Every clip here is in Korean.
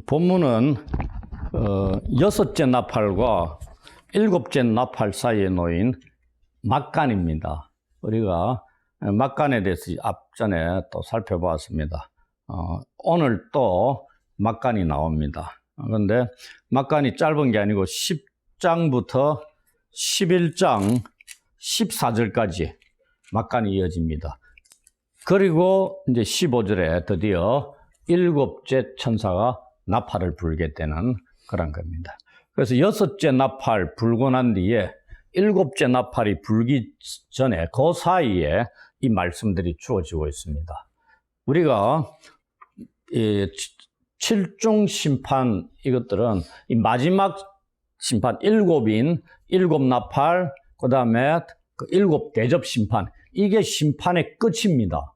본문은 여섯째 나팔과 일곱째 나팔 사이에 놓인 막간입니다. 우리가 막간에 대해서 앞전에 또 살펴보았습니다. 오늘 또 막간이 나옵니다. 그런데 막간이 짧은 게 아니고 10장부터 11장 14절까지 막간이 이어집니다. 그리고 이제 15절에 드디어 일곱째 천사가 나팔을 불게 되는 그런 겁니다. 그래서 여섯째 나팔 불고 난 뒤에 일곱째 나팔이 불기 전에 그 사이에 이 말씀들이 주어지고 있습니다. 우리가 이 7중 심판 이것들은 이 마지막 심판 일곱 나팔 그 다음에 일곱 대접 심판 이게 심판의 끝입니다.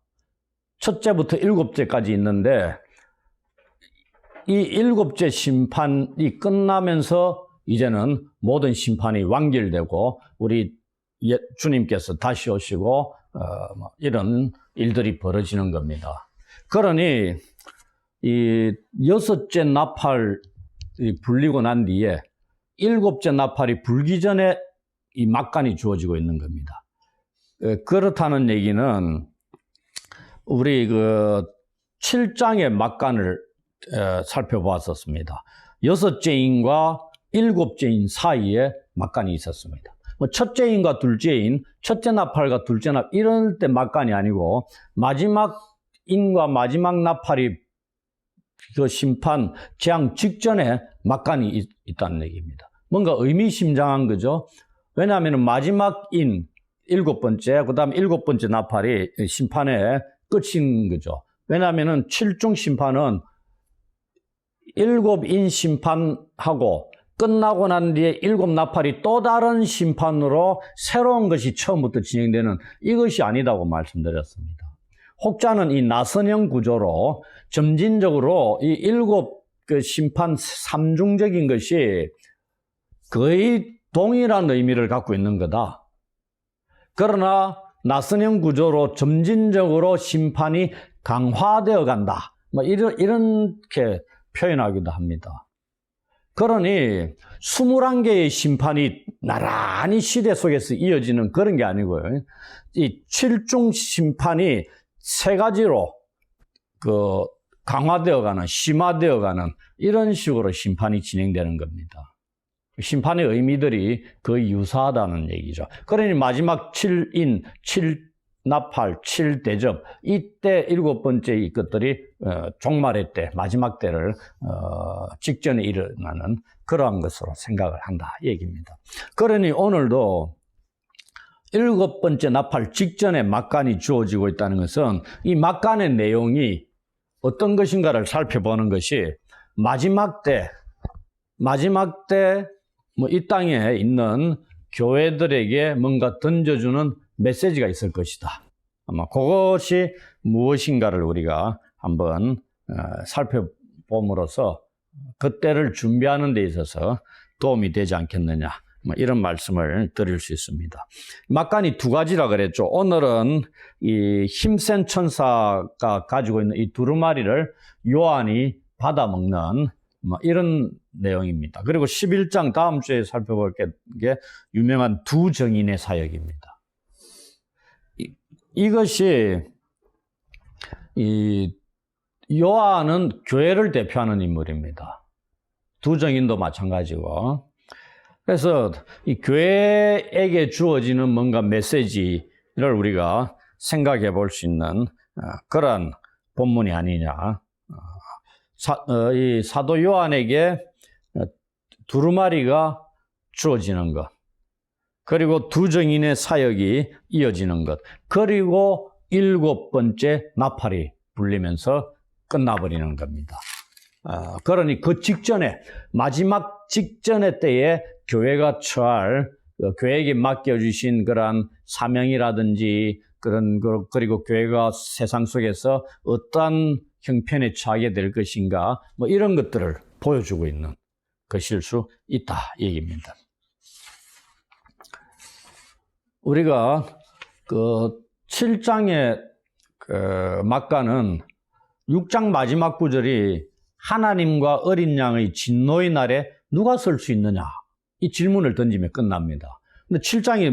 첫째부터 일곱째까지 있는데 이 일곱째 심판이 끝나면서 이제는 모든 심판이 완결되고 우리 주님께서 다시 오시고 이런 일들이 벌어지는 겁니다. 그러니 이 여섯째 나팔이 불리고 난 뒤에 일곱째 나팔이 불기 전에 이 막간이 주어지고 있는 겁니다. 그렇다는 얘기는 우리 7장의 막간을 살펴보았었습니다. 여섯째인과 일곱째인 사이에 막간이 있었습니다. 첫째인과 둘째인, 첫째 나팔과 둘째 나팔 이럴 때 막간이 아니고 마지막 인과 마지막 나팔이 그 심판 재앙 직전에 막간이 있다는 얘기입니다. 뭔가 의미심장한 거죠. 왜냐하면 마지막 인 일곱 번째, 그 다음 일곱 번째 나팔이 심판의 끝인 거죠. 왜냐하면 7중 심판은 일곱 인 심판하고 끝나고 난 뒤에 일곱 나팔이 또 다른 심판으로 새로운 것이 처음부터 진행되는 이것이 아니다고 말씀드렸습니다. 혹자는 이 나선형 구조로 점진적으로 이 일곱 심판 삼중적인 것이 거의 동일한 의미를 갖고 있는 거다. 그러나 나선형 구조로 점진적으로 심판이 강화되어 간다. 이렇게 표현하기도 합니다. 그러니 21개의 심판이 나란히 시대 속에서 이어지는 그런 게 아니고요. 이 7중 심판이 세 가지로 강화되어 가는, 심화되어 가는 이런 식으로 심판이 진행되는 겁니다. 심판의 의미들이 거의 유사하다는 얘기죠. 그러니 마지막 7인, 7나팔, 7대접 이때 일곱 번째 이것들이 종말의 때, 마지막 때를 직전에 일어나는 그러한 것으로 생각을 한다 얘기입니다. 그러니 오늘도 일곱 번째 나팔 직전에 막간이 주어지고 있다는 것은 이 막간의 내용이 어떤 것인가를 살펴보는 것이 마지막 때 이 땅에 있는 교회들에게 뭔가 던져주는 메시지가 있을 것이다. 아마 그것이 무엇인가를 우리가 한번 살펴봄으로써 그때를 준비하는 데 있어서 도움이 되지 않겠느냐. 이런 말씀을 드릴 수 있습니다. 막간이 두 가지라 그랬죠. 오늘은 이 힘센 천사가 가지고 있는 이 두루마리를 요한이 받아먹는 이런 내용입니다. 그리고 11장 다음 주에 살펴볼 게 유명한 두 정인의 사역입니다. 이것이 이 요한은 교회를 대표하는 인물입니다. 두 정인도 마찬가지고. 그래서 이 교회에게 주어지는 뭔가 메시지를 우리가 생각해 볼 수 있는 그런 본문이 아니냐. 이 사도 요한에게 두루마리가 주어지는 것, 그리고 두 정인의 사역이 이어지는 것, 그리고 일곱 번째 나팔이 불리면서 끝나버리는 겁니다. 그러니 그 직전에, 마지막 직전의 때에 교회가 처할, 교회에게 맡겨주신 그런 사명이라든지 그리고 교회가 세상 속에서 어떠한 형편에 처하게 될 것인가, 이런 것들을 보여주고 있는 것일 수 있다, 얘기입니다. 우리가 7장의 막간은 6장 마지막 구절이 하나님과 어린 양의 진노의 날에 누가 설 수 있느냐? 이 질문을 던지면 끝납니다. 근데 7장에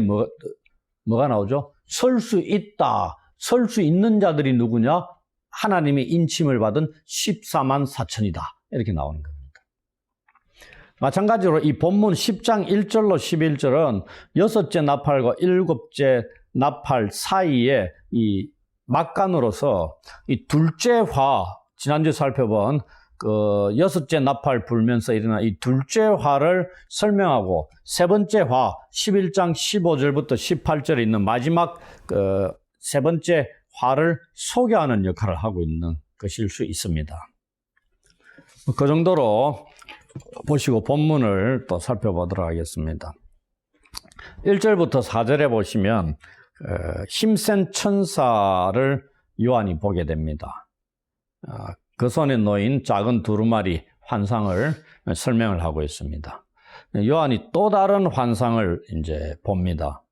뭐가 나오죠? 설 수 있다. 설 수 있는 자들이 누구냐? 하나님의 인침을 받은 14만 4천이다. 이렇게 나오는 겁니다. 마찬가지로 이 본문 10장 1절로 11절은 여섯째 나팔과 일곱째 나팔 사이에 이 막간으로서 이 둘째 화, 지난주에 살펴본 그 여섯째 나팔 불면서 일어난 이 둘째 화를 설명하고 세 번째 화, 11장 15절부터 18절에 있는 마지막 그 세 번째 화를 소개하는 역할을 하고 있는 것일 수 있습니다. 그 정도로 보시고 본문을 또 살펴보도록 하겠습니다. 1절부터 4절에 보시면 힘센 천사를 요한이 보게 됩니다. 그 손에 놓인 작은 두루마리 환상을 설명을 하고 있습니다. 요한이 또 다른 환상을 이제 봅니다.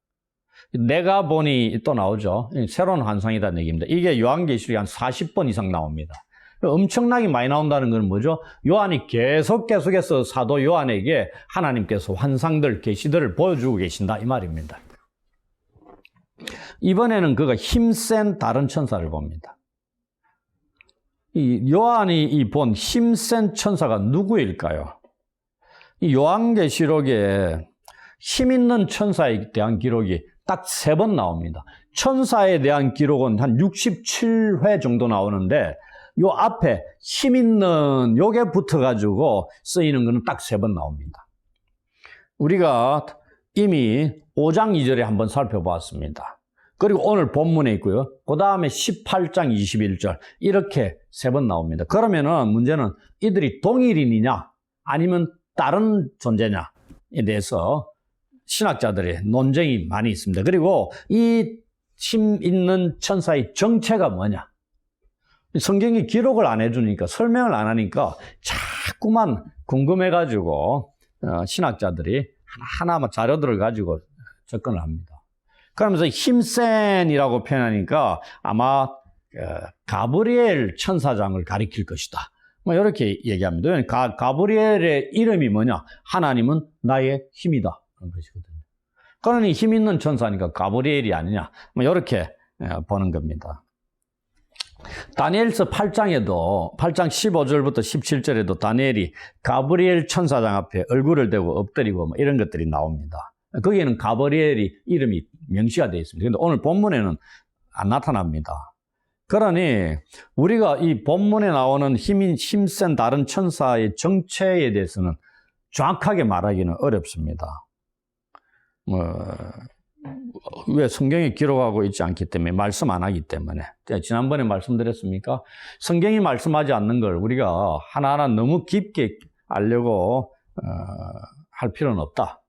내가 보니 또 나오죠. 새로운 환상이라는 얘기입니다. 이게 요한계시록에 한 40번 이상 나옵니다. 엄청나게 많이 나온다는 건 뭐죠? 요한이 계속해서 사도 요한에게 하나님께서 환상들, 계시들을 보여주고 계신다 이 말입니다. 이번에는 그가 힘센 다른 천사를 봅니다. 이 요한이 본 힘센 천사가 누구일까요? 이 요한계시록에 힘 있는 천사에 대한 기록이 딱 3번 나옵니다. 천사에 대한 기록은 한 67회 정도 나오는데 요 앞에 힘 있는 요게 붙어가지고 쓰이는 거는 딱 3번 나옵니다. 우리가 이미 5장 2절에 한번 살펴보았습니다. 그리고 오늘 본문에 있고요. 그 다음에 18장 21절 이렇게 3번 나옵니다. 그러면은 문제는 이들이 동일인이냐 아니면 다른 존재냐에 대해서 신학자들의 논쟁이 많이 있습니다. 그리고 이 힘 있는 천사의 정체가 뭐냐? 성경이 기록을 안 해주니까 설명을 안 하니까 자꾸만 궁금해가지고 신학자들이 하나하나 자료들을 가지고 접근을 합니다. 그러면서 힘센이라고 표현하니까 아마 가브리엘 천사장을 가리킬 것이다. 뭐 이렇게 얘기합니다. 가브리엘의 이름이 뭐냐? 하나님은 나의 힘이다. 그런 것이거든요. 그러니 힘 있는 천사니까 가브리엘이 아니냐? 뭐 이렇게 보는 겁니다. 다니엘서 8장에도 8장 15절부터 17절에도 다니엘이 가브리엘 천사장 앞에 얼굴을 대고 엎드리고 뭐 이런 것들이 나옵니다. 거기에는 가브리엘이 이름이 명시가 되어 있습니다. 그런데 오늘 본문에는 안 나타납니다. 그러니 우리가 이 본문에 나오는 힘센 다른 천사의 정체에 대해서는 정확하게 말하기는 어렵습니다. 왜 성경에 기록하고 있지 않기 때문에 말씀 안 하기 때문에 지난번에 말씀드렸습니까? 성경이 말씀하지 않는 걸 우리가 하나하나 너무 깊게 알려고 할 필요는 없다.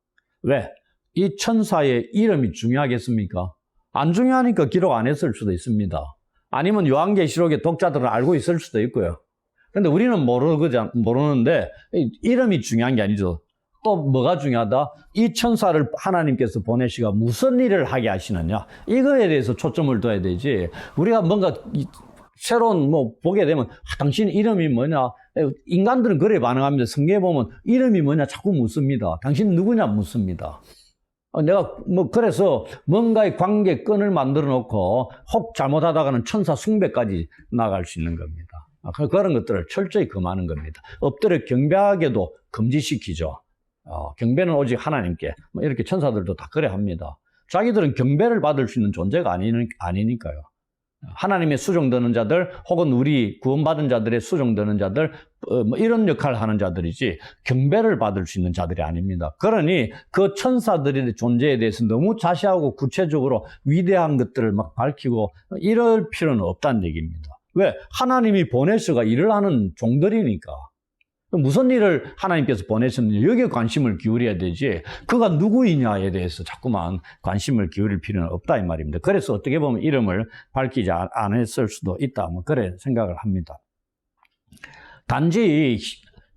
왜? 이 천사의 이름이 중요하겠습니까? 안 중요하니까 기록 안 했을 수도 있습니다. 아니면 요한계시록의 독자들은 알고 있을 수도 있고요. 그런데 우리는 모르는데 이름이 중요한 게 아니죠. 또 뭐가 중요하다? 이 천사를 하나님께서 보내시가 무슨 일을 하게 하시느냐? 이거에 대해서 초점을 둬야 되지. 우리가 뭔가 새로운 보게 되면 당신 이름이 뭐냐? 인간들은 그래 반응합니다. 성경에 보면 이름이 뭐냐 자꾸 묻습니다. 당신 누구냐 묻습니다. 내가 그래서 뭔가의 관계 끈을 만들어 놓고 혹 잘못하다가는 천사 숭배까지 나갈 수 있는 겁니다. 그런 것들을 철저히 금하는 겁니다. 엎드려 경배하게도 금지시키죠. 경배는 오직 하나님께. 이렇게 천사들도 다 그래 합니다. 자기들은 경배를 받을 수 있는 존재가 아니니까요. 하나님의 수종되는 자들 혹은 우리 구원받은 자들의 수종되는 자들 이런 역할을 하는 자들이지 경배를 받을 수 있는 자들이 아닙니다. 그러니 그 천사들의 존재에 대해서 너무 자세하고 구체적으로 위대한 것들을 막 밝히고 이럴 필요는 없다는 얘기입니다. 왜? 하나님이 보내셔가 일을 하는 종들이니까. 무슨 일을 하나님께서 보내셨느냐 여기에 관심을 기울여야 되지 그가 누구이냐에 대해서 자꾸만 관심을 기울일 필요는 없다 이 말입니다. 그래서 어떻게 보면 이름을 밝히지 않았을 수도 있다 그래 생각을 합니다. 단지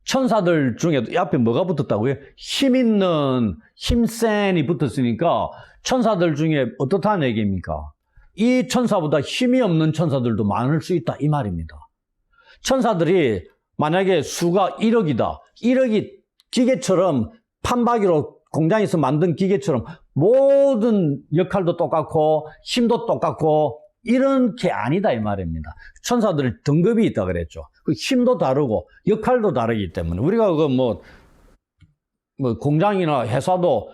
천사들 중에도 이 앞에 뭐가 붙었다고요? 힘 있는 힘센이 붙었으니까 천사들 중에 어떻다는 얘기입니까? 이 천사보다 힘이 없는 천사들도 많을 수 있다 이 말입니다. 천사들이 만약에 수가 1억이다. 1억이 기계처럼 판박이로 공장에서 만든 기계처럼 모든 역할도 똑같고 힘도 똑같고 이런 게 아니다 이 말입니다. 천사들 등급이 있다 그랬죠. 그 힘도 다르고 역할도 다르기 때문에 우리가 그 뭐 공장이나 회사도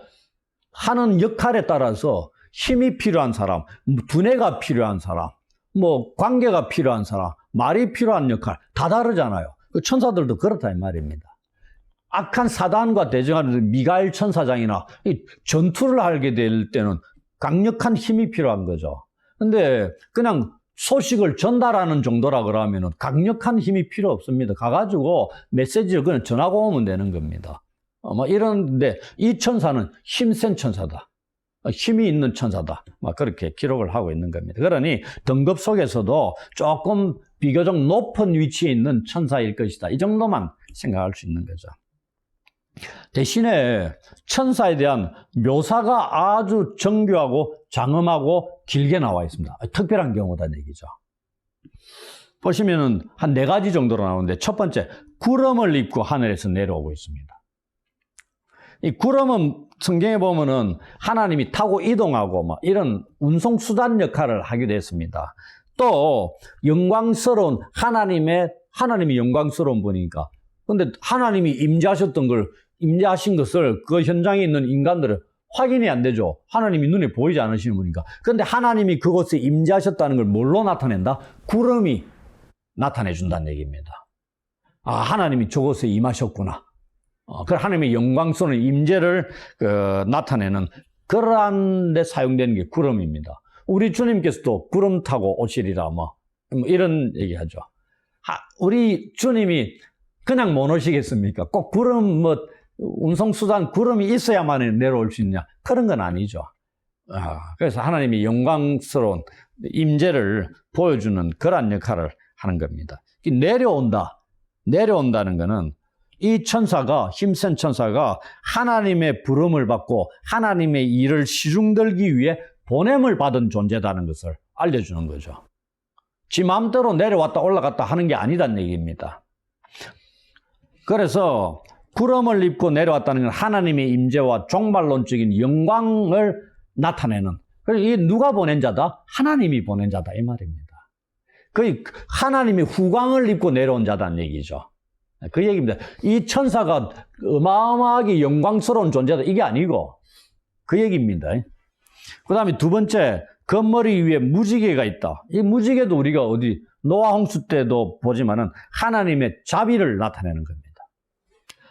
하는 역할에 따라서 힘이 필요한 사람, 두뇌가 필요한 사람, 뭐 관계가 필요한 사람, 말이 필요한 역할 다 다르잖아요. 그 천사들도 그렇다 이 말입니다. 악한 사단과 대적하는 미가엘 천사장이나 전투를 하게 될 때는 강력한 힘이 필요한 거죠. 근데 그냥 소식을 전달하는 정도라 그러면 강력한 힘이 필요 없습니다. 가가지고 메시지를 그냥 전하고 오면 되는 겁니다. 뭐 이런데 이 천사는 힘센 천사다. 힘이 있는 천사다. 막 그렇게 기록을 하고 있는 겁니다. 그러니 등급 속에서도 조금 비교적 높은 위치에 있는 천사일 것이다. 이 정도만 생각할 수 있는 거죠. 대신에 천사에 대한 묘사가 아주 정교하고 장엄하고 길게 나와 있습니다. 특별한 경우다는 얘기죠. 보시면은 한 4가지 정도로 나오는데 첫 번째, 구름을 입고 하늘에서 내려오고 있습니다. 이 구름은 성경에 보면은 하나님이 타고 이동하고 막 이런 운송수단 역할을 하기도 했습니다. 또 영광스러운 하나님이 영광스러운 분이니까. 근데 하나님이 임재하신 것을 그 현장에 있는 인간들은 확인이 안 되죠. 하나님이 눈에 보이지 않으시는 분이니까. 그런데 하나님이 그곳에 임재하셨다는 걸 뭘로 나타낸다? 구름이 나타내 준다는 얘기입니다. 아, 하나님이 저곳에 임하셨구나. 그 하나님의 영광스러운 임재를 나타내는 그러한 데 사용되는 게 구름입니다. 우리 주님께서도 구름 타고 오시리라 뭐 이런 얘기하죠. 우리 주님이 그냥 못 오시겠습니까? 꼭 구름 운송수단 구름이 있어야만 내려올 수 있냐? 그런 건 아니죠. 그래서 하나님이 영광스러운 임재를 보여주는 그러한 역할을 하는 겁니다. 내려온다는 것은 이 천사가, 힘센 천사가 하나님의 부름을 받고 하나님의 일을 시중들기 위해 보냄을 받은 존재다는 것을 알려주는 거죠. 지 마음대로 내려왔다 올라갔다 하는 게 아니다는 얘기입니다. 그래서 구름을 입고 내려왔다는 건 하나님의 임재와 종말론적인 영광을 나타내는, 이 누가 보낸 자다? 하나님이 보낸 자다 이 말입니다. 거의 하나님의 후광을 입고 내려온 자다는 얘기죠. 그 얘기입니다. 이 천사가 어마어마하게 영광스러운 존재다 이게 아니고 그 얘기입니다. 그 다음에 두 번째, 겉머리 위에 무지개가 있다. 이 무지개도 우리가 노아 홍수 때도 보지만은 하나님의 자비를 나타내는 겁니다.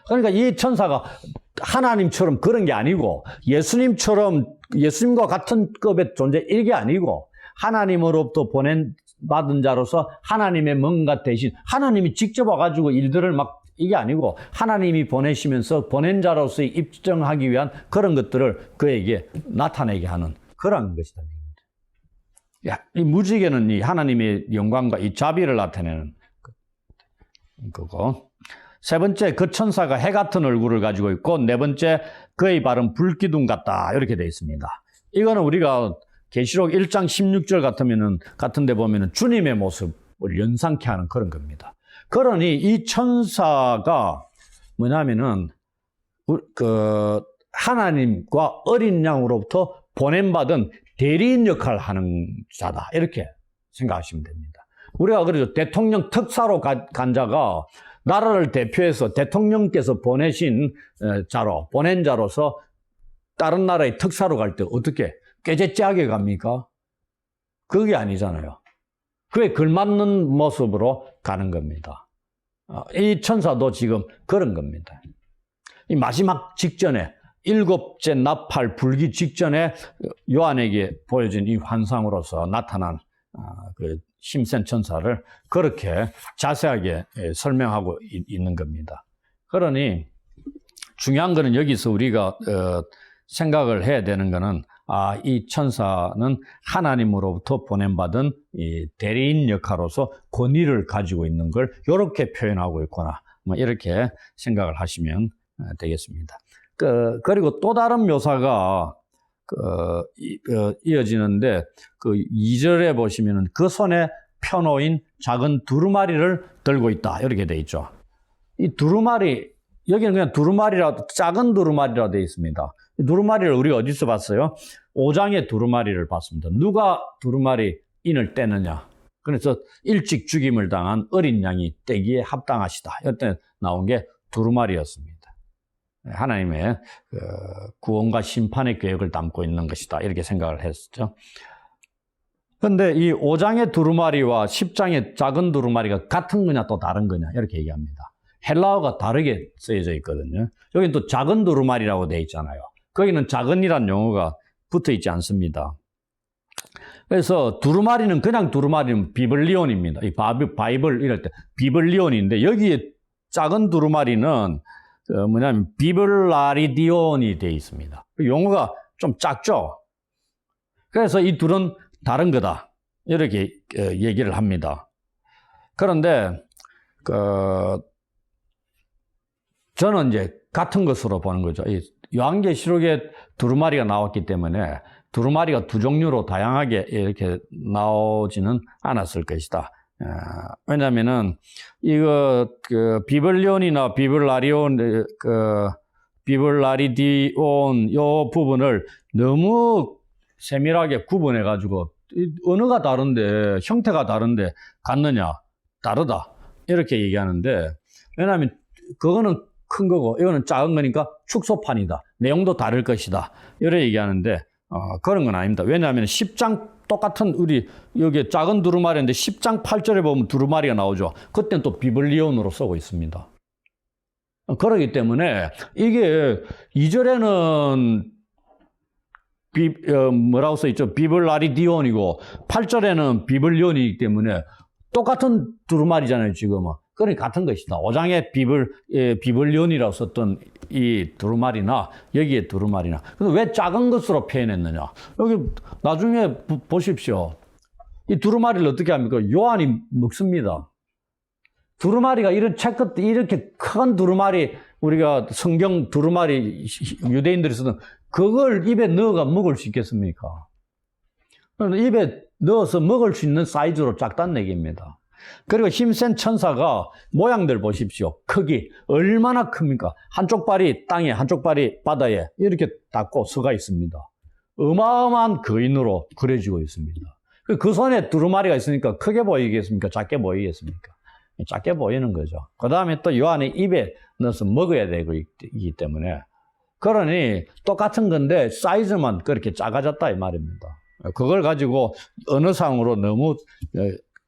그러니까 이 천사가 하나님처럼 그런 게 아니고 예수님과 같은 급의 존재 이게 아니고 하나님으로부터 받은 자로서 하나님의 뭔가 대신 하나님이 직접 와가지고 일들을 이게 아니고 하나님이 보내시면서 보낸 자로서 입증하기 위한 그런 것들을 그에게 나타내게 하는 그런 것이다. 이 무지개는 이 하나님의 영광과 이 자비를 나타내는 거고, 세 번째, 그 천사가 해 같은 얼굴을 가지고 있고, 네 번째, 그의 발은 불기둥 같다 이렇게 되어 있습니다. 이거는 우리가 계시록 1장 16절 같은 데 보면은 주님의 모습을 연상케 하는 그런 겁니다. 그러니 이 천사가 뭐냐면은 하나님과 어린 양으로부터 보냄받은 대리인 역할을 하는 자다 이렇게 생각하시면 됩니다. 우리가 그러죠. 대통령 특사로 간 자가 나라를 대표해서 대통령께서 보낸 자로서 다른 나라의 특사로 갈 때 어떻게 꾀죄죄하게 갑니까? 그게 아니잖아요. 그에 걸맞는 모습으로 가는 겁니다. 이 천사도 지금 그런 겁니다. 이 마지막 직전에 7째 나팔 불기 직전에 요한에게 보여진 이 환상으로서 나타난 그 힘센 천사를 그렇게 자세하게 설명하고 있는 겁니다. 그러니 중요한 거는 여기서 우리가 생각을 해야 되는 거는 이 천사는 하나님으로부터 보냄받은 이 대리인 역할로서 권위를 가지고 있는 걸 이렇게 표현하고 있구나. 이렇게 생각을 하시면 되겠습니다. 그리고 또 다른 묘사가 이어지는데 2절에 보시면은 그 손에 펴놓인 작은 두루마리를 들고 있다. 이렇게 돼 있죠. 이 두루마리, 여기는 그냥 두루마리라도, 작은 두루마리라고 되어 있습니다. 이 두루마리를 우리가 어디서 봤어요? 5장의 두루마리를 봤습니다. 누가 두루마리 인을 떼느냐. 그래서 일찍 죽임을 당한 어린 양이 떼기에 합당하시다. 이때 나온 게 두루마리였습니다. 하나님의 구원과 심판의 계획을 담고 있는 것이다. 이렇게 생각을 했었죠. 그런데 이 5장의 두루마리와 10장의 작은 두루마리가 같은 거냐 또 다른 거냐 이렇게 얘기합니다. 헬라어가 다르게 쓰여져 있거든요. 여기는 또 작은 두루마리라고 되어 있잖아요. 거기는 작은이란 용어가 붙어 있지 않습니다. 그래서 두루마리는 그냥 두루마리는 비블리온입니다. 이 바이블 이럴 때 비블리온인데 여기에 작은 두루마리는 뭐냐면 비블라리디온이 되어 있습니다. 용어가 좀 작죠. 그래서 이 둘은 다른 거다 이렇게 얘기를 합니다. 그런데 저는 이제 같은 것으로 보는 거죠. 이 요한계시록에 두루마리가 나왔기 때문에 두루마리가 두 종류로 다양하게 이렇게 나오지는 않았을 것이다. 왜냐면은, 비블리온이나 비블라리디온, 요 부분을 너무 세밀하게 구분해가지고, 언어가 다른데, 형태가 다른데, 같느냐? 다르다. 이렇게 얘기하는데, 왜냐면, 그거는 큰 거고, 이거는 작은 거니까 축소판이다. 내용도 다를 것이다. 이렇게 얘기하는데, 그런 건 아닙니다. 왜냐하면 10장 똑같은 우리 여기 작은 두루마리인데 10장 8절에 보면 두루마리가 나오죠. 그때는 또 비블리온으로 쓰고 있습니다. 그렇기 때문에 이게 2절에는 뭐라고 써있죠? 비블라리디온이고 8절에는 비블리온이기 때문에 똑같은 두루마리잖아요, 지금은. 그러니까 같은 것이다. 5장에 비블리온이라고 썼던 이 두루마리나 여기에 두루마리나. 근데 왜 작은 것으로 표현했느냐? 여기 나중에 보십시오. 이 두루마리를 어떻게 합니까? 요한이 먹습니다. 두루마리가 이렇게 큰 두루마리, 우리가 성경 두루마리 유대인들이 쓰던 그걸 입에 넣어가 먹을 수 있겠습니까? 입에 넣어서 먹을 수 있는 사이즈로 작다는 얘기입니다. 그리고 힘센 천사가 모양들 보십시오. 크기 얼마나 큽니까? 한쪽 발이 땅에 한쪽 발이 바다에 이렇게 닿고 서가 있습니다. 어마어마한 거인으로 그려지고 있습니다. 그 손에 두루마리가 있으니까 크게 보이겠습니까? 작게 보이겠습니까? 작게 보이는 거죠. 그 다음에 또 요 안에 입에 넣어서 먹어야 되기 때문에 그러니 똑같은 건데 사이즈만 그렇게 작아졌다 이 말입니다. 그걸 가지고 언어상으로 너무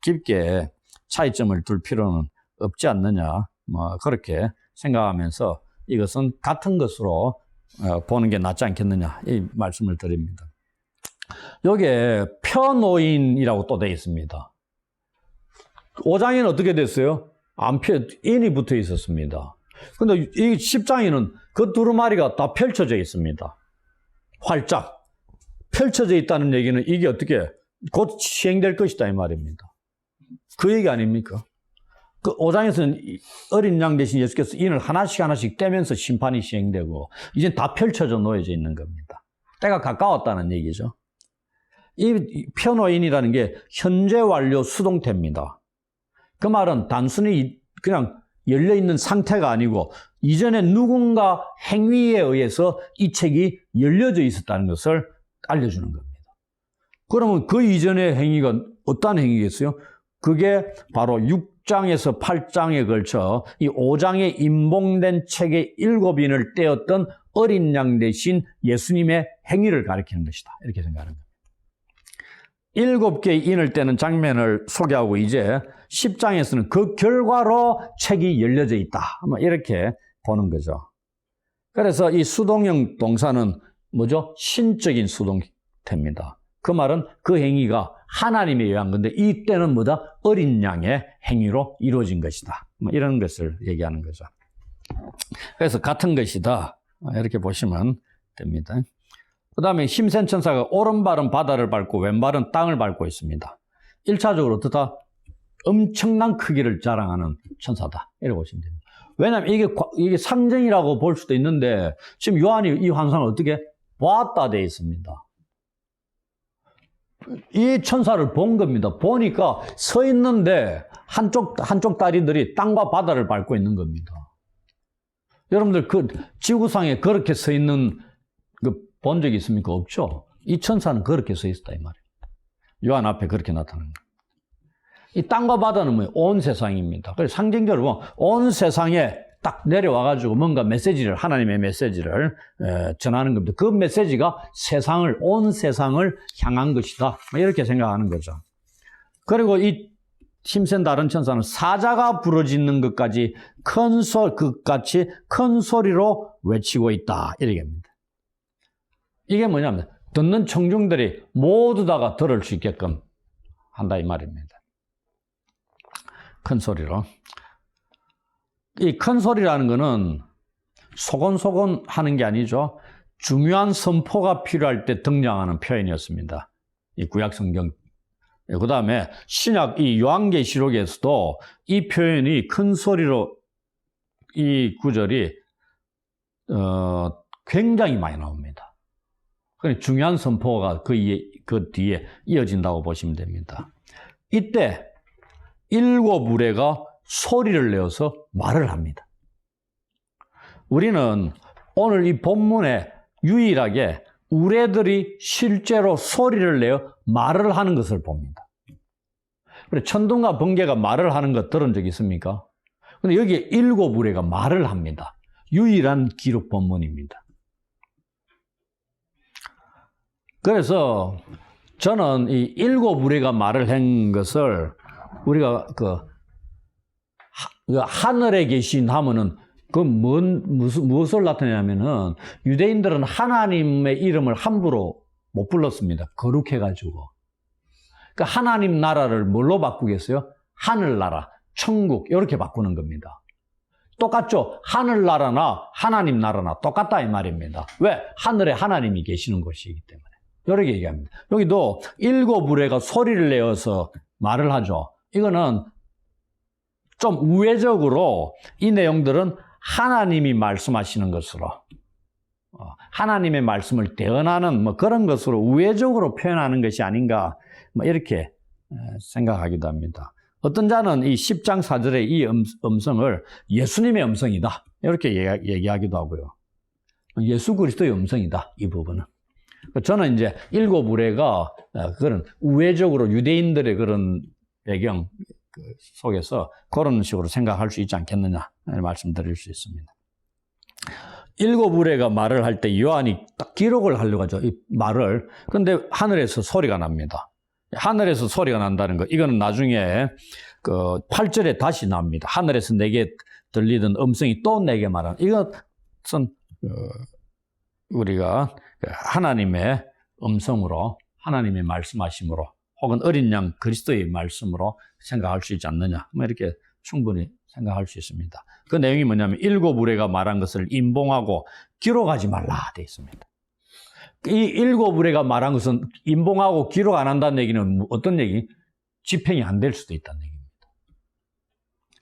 깊게 차이점을 둘 필요는 없지 않느냐, 뭐 그렇게 생각하면서 이것은 같은 것으로 보는 게 낫지 않겠느냐 이 말씀을 드립니다. 여기에 표노인이라고 또 되어 있습니다. 5장에는 어떻게 됐어요? 인이 붙어 있었습니다. 근데 이 10장에는 그 두루마리가 다 펼쳐져 있습니다. 활짝 펼쳐져 있다는 얘기는 이게 어떻게 곧 시행될 것이다 이 말입니다. 그 얘기 아닙니까? 그 5장에서는 어린 양 대신 예수께서 인을 하나씩 떼면서 심판이 시행되고 이제 다 펼쳐져 놓여져 있는 겁니다. 때가 가까웠다는 얘기죠. 이 표노인이라는 게 현재 완료 수동태입니다. 그 말은 단순히 그냥 열려있는 상태가 아니고 이전에 누군가 행위에 의해서 이 책이 열려져 있었다는 것을 알려주는 겁니다. 그러면 그 이전의 행위가 어떤 행위겠어요? 그게 바로 6장에서 8장에 걸쳐 이 5장에 인봉된 책의 7인을 떼었던 어린 양 대신 예수님의 행위를 가리키는 것이다. 이렇게 생각하는 겁니다. 7개의 인을 떼는 장면을 소개하고 이제 10장에서는 그 결과로 책이 열려져 있다. 이렇게 보는 거죠. 그래서 이 수동형 동사는 뭐죠? 신적인 수동태입니다. 그 말은 그 행위가 하나님에 의한 건데 이때는 뭐다? 어린 양의 행위로 이루어진 것이다. 이런 것을 얘기하는 거죠. 그래서 같은 것이다. 이렇게 보시면 됩니다. 그 다음에 힘센 천사가 오른발은 바다를 밟고 왼발은 땅을 밟고 있습니다. 1차적으로 어떻다? 엄청난 크기를 자랑하는 천사다. 이렇게 보시면 됩니다. 왜냐하면 이게 상징이라고 볼 수도 있는데 지금 요한이 이 환상을 어떻게 보았다 되어 있습니다. 이 천사를 본 겁니다. 보니까 서 있는데 한쪽 다리들이 땅과 바다를 밟고 있는 겁니다. 여러분들 그 지구상에 그렇게 서 있는 본 적 있습니까? 없죠. 이 천사는 그렇게 서 있었다 이 말이에요. 요한 앞에 그렇게 나타나는 거예요. 이 땅과 바다는 뭐예요? 온 세상입니다. 그래서 상징적으로 온 세상에 딱 내려와가지고 뭔가 메시지를, 하나님의 메시지를 전하는 겁니다. 그 메시지가 온 세상을 향한 것이다. 이렇게 생각하는 거죠. 그리고 이 힘센 다른 천사는 사자가 부르짖는 것까지 그같이 큰 소리로 외치고 있다. 이렇게 합니다. 이게 뭐냐면 듣는 청중들이 모두 다가 들을 수 있게끔 한다 이 말입니다. 큰 소리로. 이 큰 소리라는 거는 소곤소곤 하는 게 아니죠. 중요한 선포가 필요할 때 등장하는 표현이었습니다. 이 구약 성경. 그 다음에 신약 이 요한계시록에서도 이 표현이 큰 소리로 이 구절이 굉장히 많이 나옵니다. 중요한 선포가 그 뒤에 이어진다고 보시면 됩니다. 이때 7 우레가 소리를 내어서 말을 합니다. 우리는 오늘 이 본문에 유일하게 우레들이 실제로 소리를 내어 말을 하는 것을 봅니다. 그래, 천둥과 번개가 말을 하는 것 들은 적 있습니까? 근데 여기에 7 우레가 말을 합니다. 유일한 기록 본문입니다. 그래서 저는 이 7 우레가 말을 한 것을 우리가 하늘에 계신 하면은 무엇을 나타내냐면은 유대인들은 하나님의 이름을 함부로 못 불렀습니다. 거룩해가지고. 그러니까 하나님 나라를 뭘로 바꾸겠어요? 하늘나라, 천국 이렇게 바꾸는 겁니다. 똑같죠? 하늘나라나 하나님 나라나 똑같다 이 말입니다. 왜? 하늘에 하나님이 계시는 곳이기 때문에. 이렇게 얘기합니다. 여기도 7 우레가 소리를 내어서 말을 하죠. 이거는 좀 우회적으로 이 내용들은 하나님이 말씀하시는 것으로 하나님의 말씀을 대언하는 그런 것으로 우회적으로 표현하는 것이 아닌가 이렇게 생각하기도 합니다. 어떤 자는 이 10장 4절의 이 음성을 예수님의 음성이다 이렇게 얘기하기도 하고요. 예수 그리스도의 음성이다 이 부분은. 저는 이제 7 우레가 그런 우회적으로 유대인들의 그런 배경 속에서 그런 식으로 생각할 수 있지 않겠느냐 말씀드릴 수 있습니다. 7 우레가 말을 할 때 요한이 딱 기록을 하려고 하죠. 이 말을. 그런데 하늘에서 소리가 납니다. 하늘에서 소리가 난다는 거 이거는 나중에 8절에 다시 나옵니다. 하늘에서 내게 들리던 음성이 또 내게 말하는 이것은 우리가 하나님의 음성으로 하나님의 말씀하심으로 혹은 어린 양 그리스도의 말씀으로 생각할 수 있지 않느냐 이렇게 충분히 생각할 수 있습니다. 그 내용이 뭐냐면 7 우레가 말한 것을 임봉하고 기록하지 말라 되어 있습니다. 이 7 우레가 말한 것은 임봉하고 기록 안 한다는 얘기는 어떤 얘기? 집행이 안 될 수도 있다는 얘기입니다.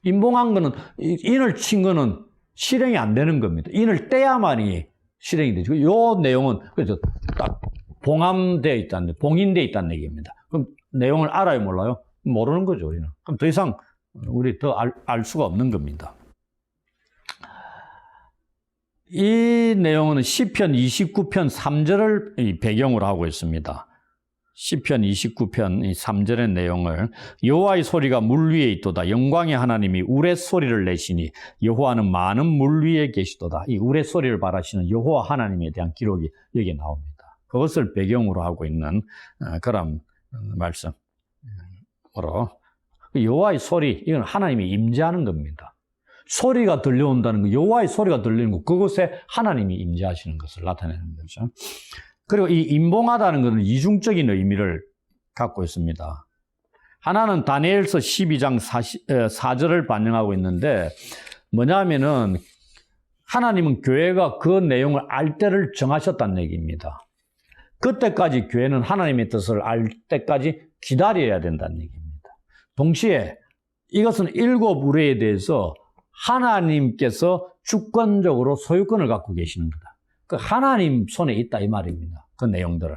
임봉한 거는 인을 친 거는 실행이 안 되는 겁니다. 인을 떼야만이 실행이 되죠. 이 내용은 그래서 딱 봉함되어 있다는, 봉인되어 있다는 얘기입니다. 그럼 내용을 알아요, 몰라요? 모르는 거죠, 우리는. 그럼 더 이상 우리 더 알 수가 없는 겁니다. 이 내용은 시편 29편 3절을 배경으로 하고 있습니다. 시편 29편 3절의 내용을 여호와의 소리가 물 위에 있도다. 영광의 하나님이 우레소리를 내시니 여호와는 많은 물 위에 계시도다. 이 우레소리를 바라시는 여호와 하나님에 대한 기록이 여기에 나옵니다. 그것을 배경으로 하고 있는 그런 말씀으로 여호와의 소리, 이건 하나님이 임재하는 겁니다. 소리가 들려온다는 거, 여호와의 소리가 들리는 거, 그것에 하나님이 임재하시는 것을 나타내는 거죠. 그리고 이 임봉하다는 것은 이중적인 의미를 갖고 있습니다. 하나는 다니엘서 12장 4절을 반영하고 있는데 뭐냐면은 하나님은 교회가 그 내용을 알 때를 정하셨다는 얘기입니다. 그때까지 교회는 하나님의 뜻을 알 때까지 기다려야 된다는 얘기입니다. 동시에 이것은 7 우레에 대해서 하나님께서 주권적으로 소유권을 갖고 계시는 거다. 그 하나님 손에 있다 이 말입니다. 그 내용들을.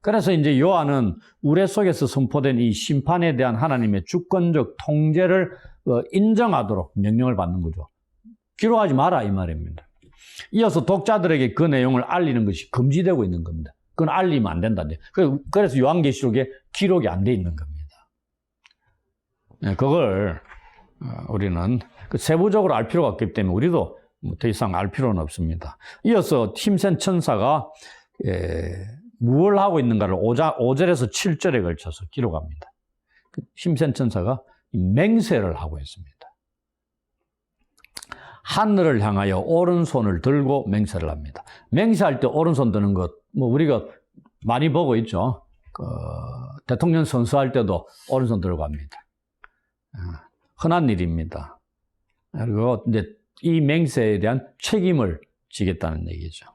그래서 이제 요한은 우레 속에서 선포된 이 심판에 대한 하나님의 주권적 통제를 인정하도록 명령을 받는 거죠. 기록하지 마라 이 말입니다. 이어서 독자들에게 그 내용을 알리는 것이 금지되고 있는 겁니다. 그건 알리면 안 된다는데. 그래서 요한계시록에 기록이 안 돼 있는 겁니다. 네, 그걸 우리는 세부적으로 알 필요가 없기 때문에 우리도 더 이상 알 필요는 없습니다. 이어서 힘센 천사가 무엇을 하고 있는가를 5절에서 7절에 걸쳐서 기록합니다. 힘센 천사가 맹세를 하고 있습니다. 하늘을 향하여 오른손을 들고 맹세를 합니다. 맹세할 때 오른손 드는 것, 우리가 많이 보고 있죠. 대통령 선수할 때도 오른손 들고 합니다. 흔한 일입니다. 그리고 이제 이 맹세에 대한 책임을 지겠다는 얘기죠.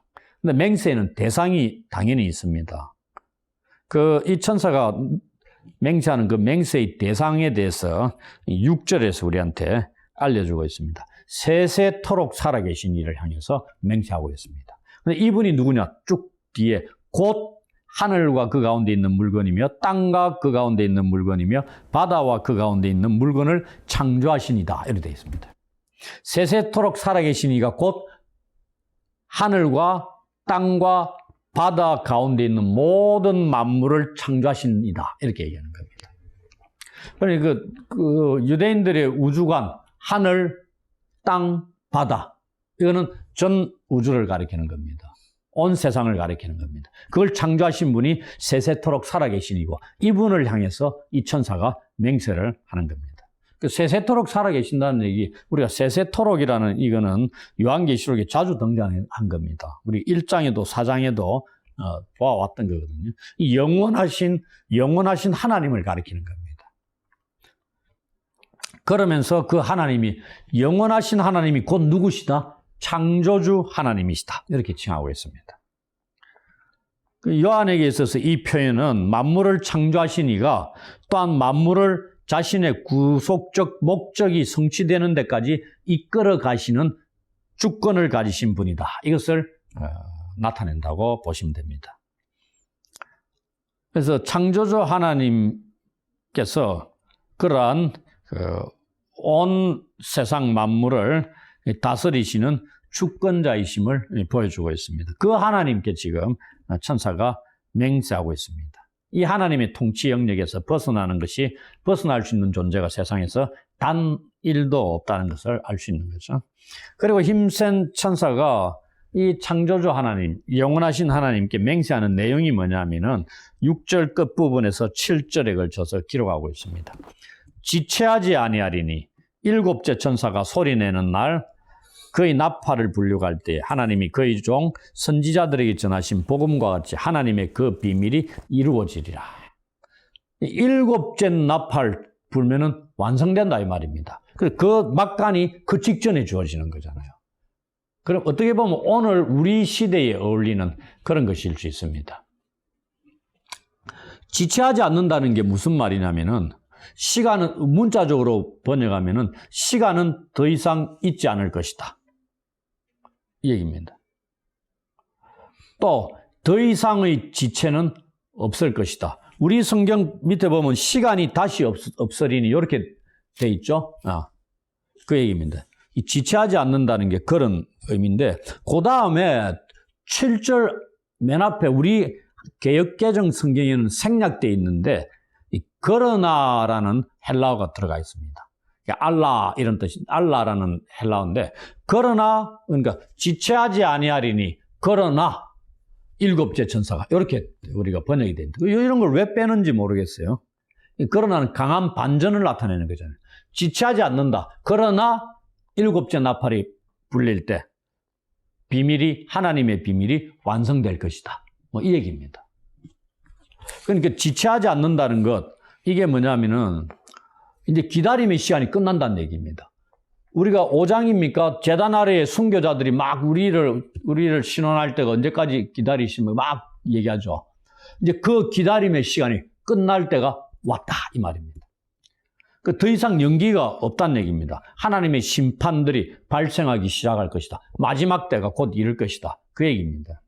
근데 맹세에는 대상이 당연히 있습니다. 이 천사가 맹세하는 그 맹세의 대상에 대해서 6절에서 우리한테 알려주고 있습니다. 세세토록 살아계신 이를 향해서 맹세하고 있습니다. 근데 이분이 누구냐? 쭉 뒤에 곧 하늘과 그 가운데 있는 물건이며 땅과 그 가운데 있는 물건이며 바다와 그 가운데 있는 물건을 창조하시니다. 이렇게 되어 있습니다. 세세토록 살아계신 이가 곧 하늘과 땅과 바다 가운데 있는 모든 만물을 창조하시니다. 이렇게 얘기하는 겁니다. 그러니까 그 유대인들의 우주관, 하늘, 땅, 바다. 이거는 전 우주를 가리키는 겁니다. 온 세상을 가리키는 겁니다. 그걸 창조하신 분이 세세토록 살아계시니고 이분을 향해서 이 천사가 맹세를 하는 겁니다. 세세토록 살아계신다는 얘기, 우리가 세세토록이라는 이거는 요한계시록에 자주 등장한 겁니다. 우리 1장에도 4장에도 보아왔던 거거든요. 이 영원하신 하나님을 가리키는 겁니다. 그러면서 그 하나님이 영원하신 하나님이 곧 누구시다? 창조주 하나님이시다. 이렇게 칭하고 있습니다. 요한에게 있어서 이 표현은 만물을 창조하신 이가 또한 만물을 자신의 구속적 목적이 성취되는 데까지 이끌어 가시는 주권을 가지신 분이다. 이것을 나타낸다고 보시면 됩니다. 그래서 창조주 하나님께서 그러한 온 세상 만물을 다스리시는 주권자이심을 보여주고 있습니다. 그 하나님께 지금 천사가 맹세하고 있습니다. 이 하나님의 통치 영역에서 벗어날 수 있는 존재가 세상에서 단 1도 없다는 것을 알 수 있는 거죠. 그리고 힘센 천사가 이 창조주 하나님, 영원하신 하나님께 맹세하는 내용이 뭐냐면은 6절 끝부분에서 7절에 걸쳐서 기록하고 있습니다. 지체하지 아니하리니 일곱째 천사가 소리내는 날 그의 나팔을 불려갈 때 하나님이 그의 종 선지자들에게 전하신 복음과 같이 하나님의 그 비밀이 이루어지리라. 일곱째 나팔 불면은 완성된다 이 말입니다. 그 막간이 그 직전에 주어지는 거잖아요. 그럼 어떻게 보면 오늘 우리 시대에 어울리는 그런 것일 수 있습니다. 지체하지 않는다는 게 무슨 말이냐면은 시간은 문자적으로 번역하면은 시간은 더 이상 있지 않을 것이다. 이 얘기입니다. 또 더 이상의 지체는 없을 것이다. 우리 성경 밑에 보면 시간이 다시 없으리니 이렇게 돼 있죠. 그 얘기입니다. 이 지체하지 않는다는 게 그런 의미인데 그 다음에 7절 맨 앞에 우리 개역개정 성경에는 생략되어 있는데 이 그러나라는 헬라어가 들어가 있습니다. 알라 이런 뜻이 알라라는 헬라어인데 그러나 그러니까 지체하지 아니하리니 그러나 일곱째 천사가 이렇게 우리가 번역이 됩니다. 이런 걸 왜 빼는지 모르겠어요. 그러나는 강한 반전을 나타내는 거잖아요. 지체하지 않는다. 그러나 일곱째 나팔이 불릴 때 하나님의 비밀이 완성될 것이다. 이 얘기입니다. 그러니까 지체하지 않는다는 것, 이게 뭐냐면은 이제 기다림의 시간이 끝난다는 얘기입니다. 우리가 5장입니까? 제단 아래에 순교자들이 막 우리를 신원할 때가 언제까지 기다리시면 막 얘기하죠. 이제 그 기다림의 시간이 끝날 때가 왔다 이 말입니다. 더 이상 연기가 없다는 얘기입니다. 하나님의 심판들이 발생하기 시작할 것이다. 마지막 때가 곧 이를 것이다. 그 얘기입니다.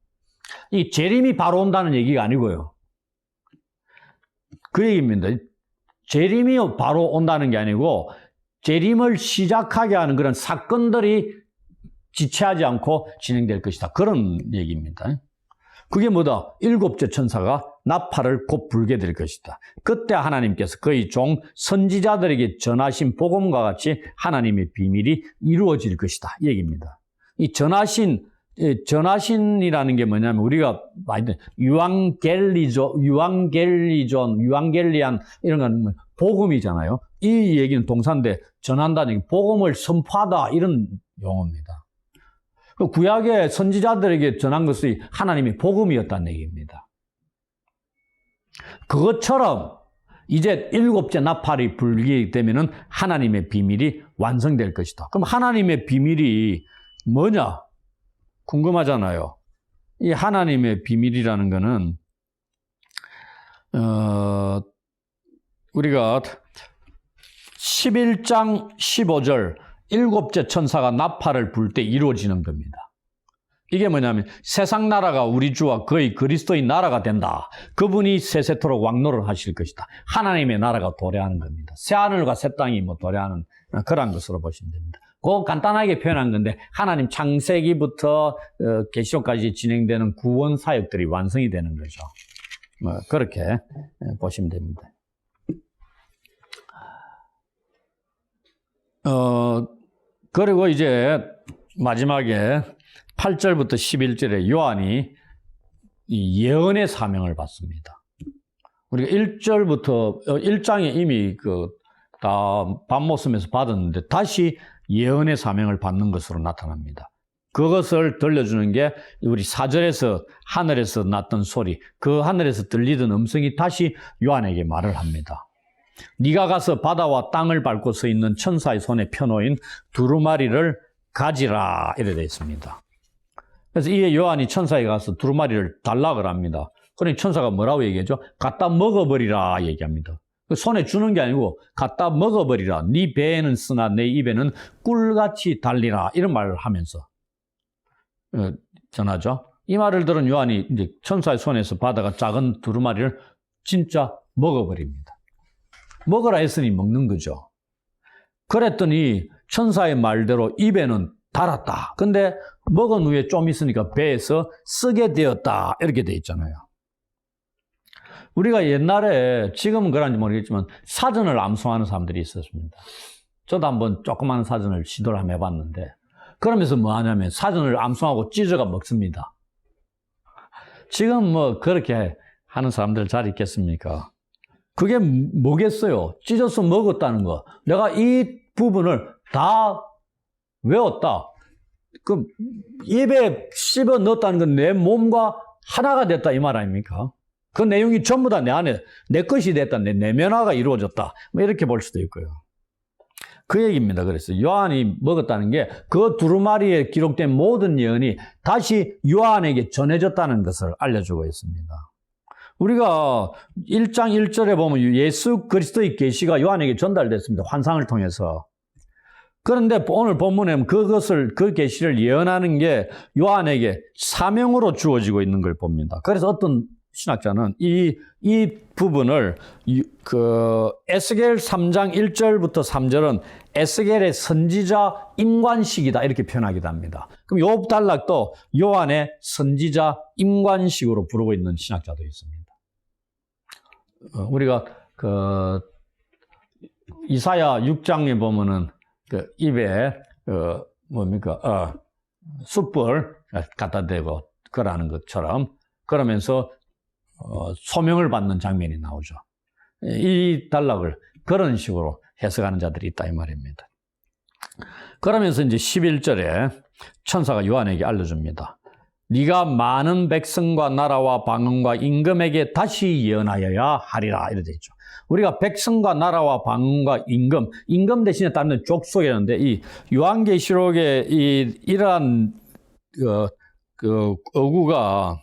이 재림이 바로 온다는 얘기가 아니고요. 그 얘기입니다. 재림이 바로 온다는 게 아니고 재림을 시작하게 하는 그런 사건들이 지체하지 않고 진행될 것이다. 그런 얘기입니다. 그게 뭐다? 일곱째 천사가 나팔을 곧 불게 될 것이다. 그때 하나님께서 그의 종 선지자들에게 전하신 복음과 같이 하나님의 비밀이 이루어질 것이다. 이 얘기입니다. 이 전하신이라는 게 뭐냐면 우리가 많이 유앙겔리안 이런 건 복음이잖아요. 이 얘기는 동사인데 전한다는 게 복음을 선포하다 이런 용어입니다. 구약의 선지자들에게 전한 것이 하나님의 복음이었다는 얘기입니다. 그것처럼 이제 일곱째 나팔이 불게 되면은 하나님의 비밀이 완성될 것이다. 그럼 하나님의 비밀이 뭐냐? 궁금하잖아요. 이 하나님의 비밀이라는 거는 우리가 11장 15절 일곱째 천사가 나팔을 불 때 이루어지는 겁니다. 이게 뭐냐면 세상 나라가 우리 주와 그의 그리스도의 나라가 된다. 그분이 세세토록 왕노를 하실 것이다. 하나님의 나라가 도래하는 겁니다. 새하늘과 새 땅이 도래하는 그런 것으로 보시면 됩니다. 그 간단하게 표현한 건데 하나님 창세기부터 계시록까지 진행되는 구원 사역들이 완성이 되는 거죠. 그렇게 보시면 됩니다. 그리고 이제 마지막에 8절부터 11절에 요한이 이 예언의 사명을 받습니다. 우리가 1절부터 1장에 이미 다 밤모섬에서 받았는데 다시 예언의 사명을 받는 것으로 나타납니다. 그것을 들려주는 게 우리 4절에서 하늘에서 났던 소리, 그 하늘에서 들리던 음성이 다시 요한에게 말을 합니다. 네가 가서 바다와 땅을 밟고 서 있는 천사의 손에 펴놓인 두루마리를 가지라 이래 되어 있습니다. 그래서 이에 요한이 천사에 가서 두루마리를 달라고 합니다. 그러니 천사가 뭐라고 얘기하죠? 갖다 먹어버리라 얘기합니다. 손에 주는 게 아니고 갖다 먹어버리라. 네 배에는 쓰나 내 입에는 꿀같이 달리라 이런 말을 하면서 전하죠. 이 말을 들은 요한이 이제 천사의 손에서 받아가 작은 두루마리를 진짜 먹어버립니다. 먹으라 했으니 먹는 거죠. 그랬더니 천사의 말대로 입에는 달았다. 근데 먹은 후에 좀 있으니까 배에서 쓰게 되었다. 이렇게 돼 있잖아요. 우리가 옛날에 지금은 그런지 모르겠지만 사전을 암송하는 사람들이 있었습니다. 저도 한번 조그마한 사전을 시도를 한번 해봤는데 그러면서 뭐 하냐면 사전을 암송하고 찢어가 먹습니다. 지금 뭐 그렇게 하는 사람들 잘 있겠습니까? 그게 뭐겠어요? 찢어서 먹었다는 거. 내가 이 부분을 다 외웠다. 그 입에 씹어 넣었다는 건 내 몸과 하나가 됐다 이 말 아닙니까? 그 내용이 전부 다 내 안에 내 것이 됐다. 내 내면화가 이루어졌다. 뭐 이렇게 볼 수도 있고요. 그 얘기입니다. 그래서 요한이 먹었다는 게 그 두루마리에 기록된 모든 예언이 다시 요한에게 전해졌다는 것을 알려주고 있습니다. 우리가 1장 1절에 보면 예수 그리스도의 계시가 요한에게 전달됐습니다. 환상을 통해서. 그런데 오늘 본문에 그 계시를 예언하는 게 요한에게 사명으로 주어지고 있는 걸 봅니다. 그래서 어떤 신학자는 이 부분을 에스겔 3장 1절부터 3절은 에스겔의 선지자 임관식이다 이렇게 표현하기도 합니다. 그럼 요 단락도 요한의 선지자 임관식으로 부르고 있는 신학자도 있습니다. 우리가 이사야 6장에 보면은 입에 숯불 갖다 대고 그러는 것처럼 그러면서 소명을 받는 장면이 나오죠. 이 단락을 그런 식으로 해석하는 자들이 있다 이 말입니다. 그러면서 이제 11절에 천사가 요한에게 알려줍니다. 네가 많은 백성과 나라와 방언과 임금에게 다시 예언하여야 하리라 이렇게 되어 있죠. 우리가 백성과 나라와 방언과 임금 대신에 따르는 족속이라는데 이 요한계시록에 이러한 어구가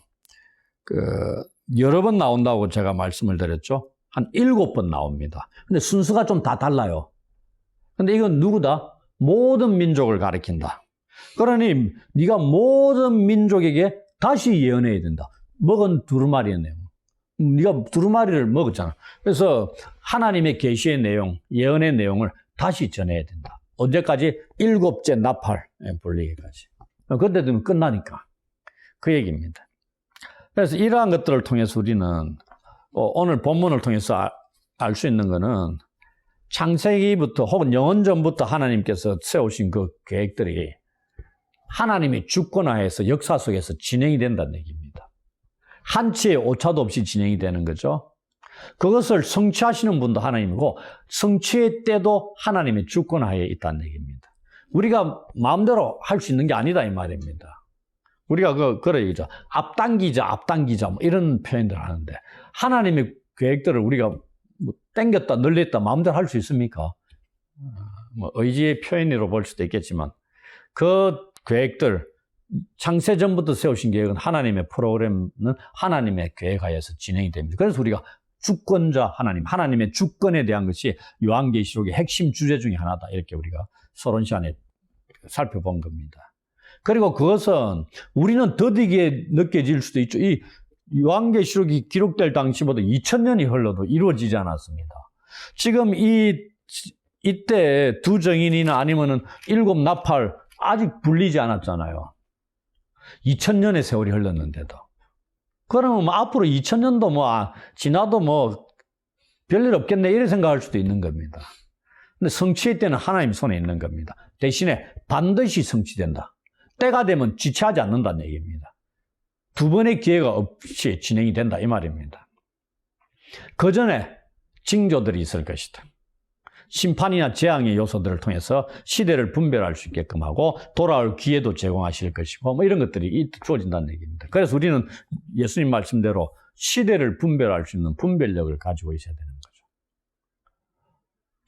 여러 번 나온다고 제가 말씀을 드렸죠. 한 7번 나옵니다. 근데 순서가 좀 다 달라요. 근데 이건 누구다? 모든 민족을 가리킨다. 그러니 네가 모든 민족에게 다시 예언해야 된다. 먹은 두루마리의 내용. 네가 두루마리를 먹었잖아. 그래서 하나님의 계시의 내용, 예언의 내용을 다시 전해야 된다. 언제까지? 7째 나팔 불리기까지. 그때 되면 끝나니까. 그 얘기입니다. 그래서 이러한 것들을 통해서 우리는 오늘 본문을 통해서 알 수 있는 것은 창세기부터 혹은 영원전부터 하나님께서 세우신 그 계획들이 하나님의 주권하에서 역사 속에서 진행이 된다는 얘기입니다. 한치의 오차도 없이 진행이 되는 거죠. 그것을 성취하시는 분도 하나님이고 성취의 때도 하나님의 주권하에 있다는 얘기입니다. 우리가 마음대로 할 수 있는 게 아니다 이 말입니다. 우리가 그래 얘기죠. 앞당기자 뭐 이런 표현들 하는데 하나님의 계획들을 우리가 뭐 땡겼다 늘렸다 마음대로 할 수 있습니까? 뭐 의지의 표현으로 볼 수도 있겠지만 그 계획들 창세 전부터 세우신 계획은 하나님의 프로그램은 하나님의 계획하에서 진행이 됩니다. 그래서 우리가 주권자 하나님의 주권에 대한 것이 요한계시록의 핵심 주제 중에 하나다. 이렇게 우리가 서론 시간에 살펴본 겁니다. 그리고 그것은 우리는 더디게 느껴질 수도 있죠. 이 요한계시록이 기록될 당시보다 2000년이 흘러도 이루어지지 않았습니다. 지금 이때 두 정인이나 아니면은 7 나팔 아직 불리지 않았잖아요. 2000년의 세월이 흘렀는데도. 그러면 뭐 앞으로 2000년도 지나도 별일 없겠네 이런 생각할 수도 있는 겁니다. 근데 성취의 때는 하나님 손에 있는 겁니다. 대신에 반드시 성취된다. 때가 되면 지체하지 않는다는 얘기입니다. 두 번의 기회가 없이 진행이 된다 이 말입니다. 그 전에 징조들이 있을 것이다. 심판이나 재앙의 요소들을 통해서 시대를 분별할 수 있게끔 하고 돌아올 기회도 제공하실 것이고 이런 것들이 주어진다는 얘기입니다. 그래서 우리는 예수님 말씀대로 시대를 분별할 수 있는 분별력을 가지고 있어야 되는 거죠.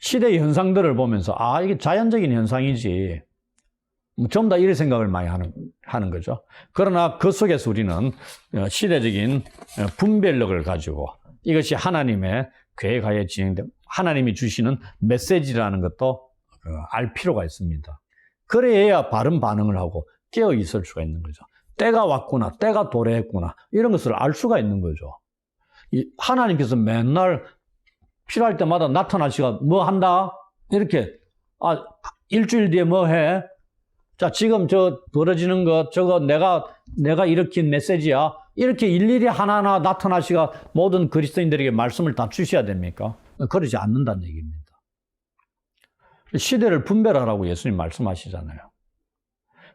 시대의 현상들을 보면서 이게 자연적인 현상이지 전부 다 이런 생각을 많이 하는 거죠. 그러나 그 속에서 우리는 시대적인 분별력을 가지고 이것이 하나님의 계획하에 진행된 하나님이 주시는 메시지라는 것도 알 필요가 있습니다. 그래야 바른 반응을 하고 깨어 있을 수가 있는 거죠. 때가 왔구나, 때가 도래했구나 이런 것을 알 수가 있는 거죠. 하나님께서 맨날 필요할 때마다 나타나시가 뭐 한다? 이렇게 일주일 뒤에 뭐 해? 자, 지금 벌어지는 것 저거 내가 일으킨 메시지야. 이렇게 일일이 하나하나 나타나시가 모든 그리스도인들에게 말씀을 다 주셔야 됩니까? 그러지 않는다는 얘기입니다. 시대를 분별하라고 예수님 말씀하시잖아요.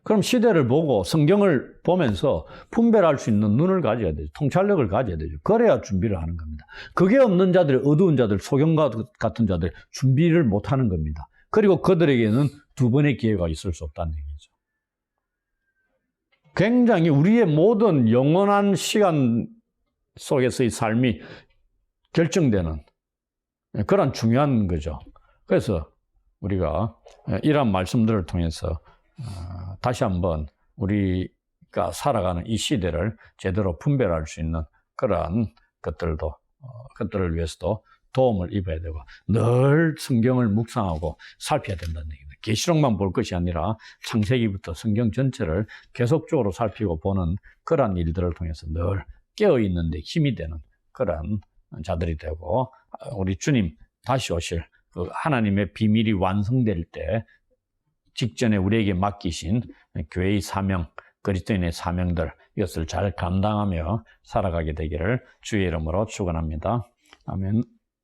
그럼 시대를 보고 성경을 보면서 분별할 수 있는 눈을 가져야 되죠. 통찰력을 가져야 되죠. 그래야 준비를 하는 겁니다. 그게 없는 자들, 어두운 자들, 소경과 같은 자들 준비를 못하는 겁니다. 그리고 그들에게는 두 번의 기회가 있을 수 없다는 얘기죠. 굉장히 우리의 모든 영원한 시간 속에서의 삶이 결정되는 그런 중요한 거죠. 그래서 우리가 이러한 말씀들을 통해서 다시 한번 우리가 살아가는 이 시대를 제대로 분별할 수 있는 그러한 것들을 위해서도 도움을 입어야 되고 늘 성경을 묵상하고 살펴야 된다는 얘기입니다. 계시록만 볼 것이 아니라 창세기부터 성경 전체를 계속적으로 살피고 보는 그러한 일들을 통해서 늘 깨어있는 데 힘이 되는 그러한 자들이 되고 우리 주님 다시 오실 그 하나님의 비밀이 완성될 때 직전에 우리에게 맡기신 교회의 사명, 그리스도인의 사명들 이것을 잘 감당하며 살아가게 되기를 주의 이름으로 축원합니다. 아멘.